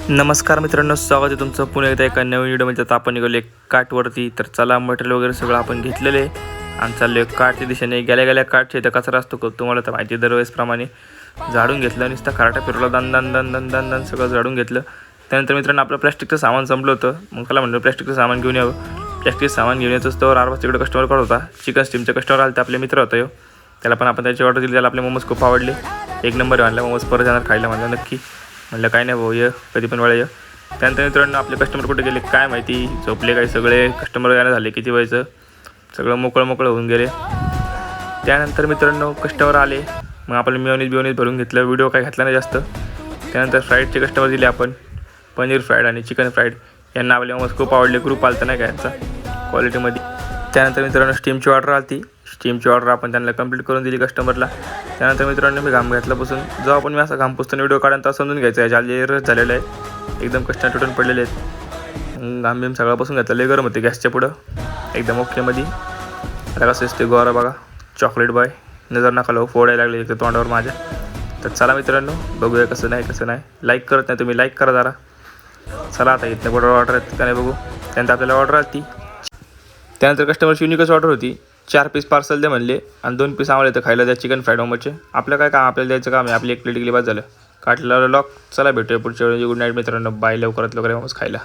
नमस्कार मित्रांनो, स्वागत आहे तुमचं पुन्हा एकदा एका नवीन व्हिडिओमध्ये. आता आपण निघालो काठवरती. तर चला, मटेरियल वगैरे सगळं आपण घेतलेलं आहे आणि चाललो काठच्या दिशेने. गेल्या काठचे इथं कचरा असतो तुम्हाला तर माहिती, दरवेळेसप्रमाणे झाडून घेतलं. नुसतं खराटा फिरवला, दन दन दन दन दन दन सगळं झाडून घेतलं. त्यानंतर मित्रांनो आपलं प्लॅस्टिकचं सामान संपलं होतं. मग त्याला म्हणलं प्लॅस्टिकचं सामान घेऊन यावं. प्लॅस्टिकचं सामान घेऊन येतोच तर 8 वाजता इकडे कस्टमर करत होता. चिकन स्टीमचे कस्टमर आले, ते आपले मित्र होता. त्याला पण आपण त्याची ऑर्डर दिली. त्याला आपले मोमोज खूप आवडले. एक नंबर आणला मोमोज. परत जाणार खायला म्हणलं नक्की. म्हणलं काय नाही भाऊ, ये कधी पण वेळा ये. त्यानंतर मित्रांनो आपले कस्टमर कुठे गेले काय माहिती, झोपले काही. सगळे कस्टमर यायला झाले किती व्हायचं, सगळं मोकळं होऊन गेले. त्यानंतर मित्रांनो कस्टमर आले. मग आपल्याला मिओनीज भरून घेतलं. व्हिडिओ काय घातला नाही जास्त. त्यानंतर फ्राईडचे कस्टमर दिले आपण, पनीर फ्राईड आणि चिकन फ्राईड. यांना आपले मोमोज खूप आवडले. ग्रुप आलता नाही का यांचा क्वालिटीमध्ये. त्यानंतर मित्रांनो स्टीमची ऑर्डर आली. स्टीमची ऑर्डर आपण त्यांना कंप्लीट करून दिली कस्टमरला. त्यानंतर मित्रांनो मी घाम घातल्यापासून जेव्हा आपण मी असा घाम पुसताना व्हिडिओ काढून तर समजून घ्यायचं आहे जाले रस झालेलं आहे, एकदम कस्टमर तुटून पडलेले आहेत. घाम बिम सगळं बसून घेतलं. लय गरम होते गॅसच्या पुढं, एकदम ओकेमध्ये. आता कसं असते गोरा बघा, चॉकलेट बॉय. नजर नका लावू, फोडायला लागले एक तोंडावर माझ्या. तर चला मित्रांनो बघूया कसं नाही. लाईक करत नाही तुम्ही, लाईक करा जरा. चला आता इथनं पुढं ऑर्डर आहेत का नाही बघू. त्यानंतर आपल्याला ऑर्डर आली. त्यानंतर कस्टमरची युनिकच ऑर्डर होती. 4 पीस पार्सल द्या म्हणले आणि 2 पीस आम्हाला तर खायला द्या चिकन फ्राईड मोमोजचे. आपलं काय काम, आपल्याला द्यायचं काम आहे. आपली एक प्लेट गेली बाद झालं. काटलं लॉक. चला भेटूया पुढच्या वेळी. गुड नाईट मित्रांनो, बाय. लवकरात लवकर मोमोज खायला.